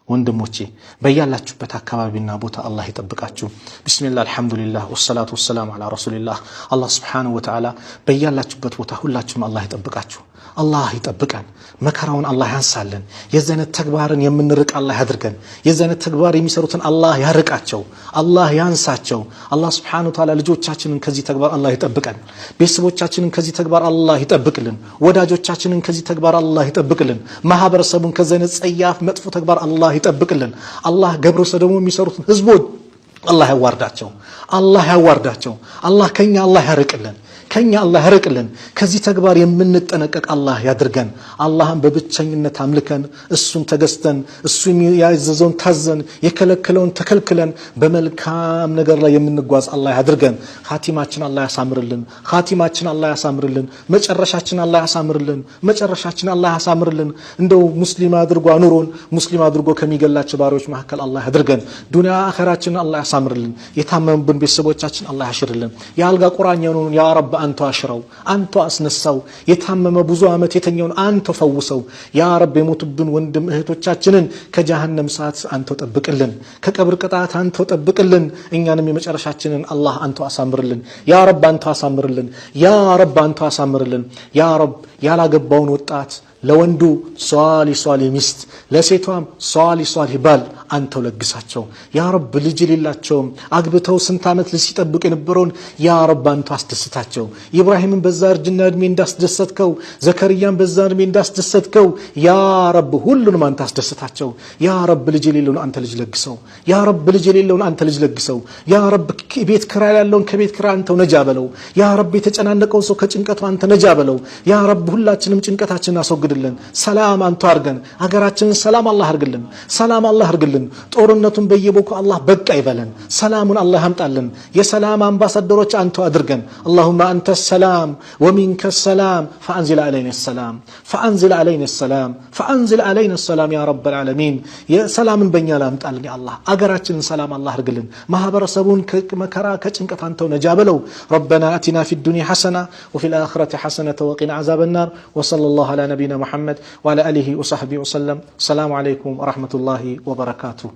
ወንድሞቼ በያላችሁበት አካባቢና ቦታ አላህ ይጠብቃችሁ። ቢስሚላህ አልሐምዱሊላህ ወሰላቱ ወሰላሙ ዐላ ረሱሊላህ። አላህ ሱብሓነሁ ወተዓላ በያላችሁበት ቦታ ሁላችሁም አላህ ይጠብቃችሁ። አላህ ይጠብቀን። መከራውን አላህ ያንሳልን። የዚህ አይነት ተግባርን የምንርቅ አላህ ያድርገን። የዚህ አይነት ተግባር የሚሰሩትን አላህ ያርቃቸው፣ አላህ ያንሳቸው። አላህ ሱብሓነሁ ወተዓላ ልጆቻችንን ከዚህ ተግባር አላህ ይጠብቀን። ቤተሰቦቻችንን ከዚህ ተግባር አላህ ይጠብቅልን። ወዳጆቻችንን ከዚህ ተግባር አላህ ይጠብቅልን። ማህበረሰቡን ከዚህ አይነት ጸያፍ መጥፎ ተግባር አላህ ይጠብቅልን። አላህ ገብረ ሰዶም የሚሰሩትን ህዝቦች አላህ ያዋርዳቸው፣ አላህ ያዋርዳቸው። አላህ ከኛ አላህ ያርቅልን፣ ከኛ አላህ ያርቅልን። ከዚህ ተግባር የምንጠነቀቅ አላህ ያድርገን። አላህን በብቸኝነት አምልከን እሱን ተገዝተን እሱ ያዘዘውን ታዘን የከለከለውን ተከልክለን በመልካም ነገር ላይ የምንጓዝ አላህ ያድርገን። ኻቲማችን አላህ ያሳምርልን፣ ኻቲማችን አላህ ያሳምርልን። መጨረሻችን አላህ ያሳምርልን፣ መጨረሻችን አላህ ያሳምርልን። እንደው ሙስሊም አድርጎ አኑሮን ሙስሊም አድርጎ ከሚገላቸው ባሪዎች መካከል አላህ ያድርገን። ዱንያ አኺራችንን አላህ ያሳምርልን። የታመሙብን ቤተሰቦቻችን አላህ ያሽርልን። የአልጋ ቁራኛ የሆኑን ያ ረብ አንተ አሽረው፣ አንተ አስነሳው። የታመመ ብዙ ዓመት የተኛውን አንተ ፈውሰው። ያ ረብ የሞቱብን ወንድም እህቶቻችንን ከጀሃነም ሰዓት አንተ ጠብቅልን፣ ከቀብር ቅጣት አንተ ጠብቅልን። እኛንም የመጨረሻችንን አላህ አንተ አሳምርልን። ያ ረብ አንተ አሳምርልን። ያ ረብ አንተ አሳምርልን። ያ ረብ ያላገባውን ወጣት ለወንዱ ሷሊ ሚስት ለሴቷም ሷሊ ባል አንተው ለግሳቸው። ያ ረብ ልጅ የሌላቸውም አግብተው ስንት ዓመት ሲጠብቁ የነበረውን ያ ረብ አንተ አስደስታቸው። ኢብራሂምን በዛ እርጅና እድሜ እንዳስደሰትከው፣ ዘከርያን በዛ እድሜ እንዳስደሰትከው ያ ረብ ሁሉንም አንተ አስደስታቸው። ያ ረብ ልጅ የሌለውን አንተ ልጅ ለግሰው። ያ ረብ ልጅ የሌለውን አንተ ልጅ ለግሰው። ያ ረብ ቤት ክራይ ያለውን ከቤት ክራይ አንተው ነጃ በለው። ያ ረብ የተጨናነቀው ሰው ከጭንቀቱ አንተ ነጃ በለው። ያ ረብ ሁላችንም ጭንቀታችንን አስወግድልን። ሰላም አንተ አርገን። ሀገራችንን ሰላም አላህ አርግልን፣ ሰላም አላህ አርግልን። ጦርነቱን በየቦታው አላህ በቃ ይበለን። ሰላሙን አላህ ያምጣልን። የሰላም አምባሳደሮች አንተ አድርገን። اللهم انت السلام ومنك السلام فانزل علينا السلام فانزل علينا السلام فانزل علينا السلام يا رب العالمين. يا سلام በእኛ ላይ አምጣልን ያ አላህ። አገራችንን ሰላም አላህ አርግልን። ማህበረሰቡን ከመከራ ከጭንቀት አንተው ነጃ በለው። ربنا اتنا في الدنيا حسنه وفي الاخره حسنه وقنا عذاب النار. وصلى الله على نبينا محمد وعلى اله وصحبه وسلم. السلام عليكم ورحمه الله وبركاته.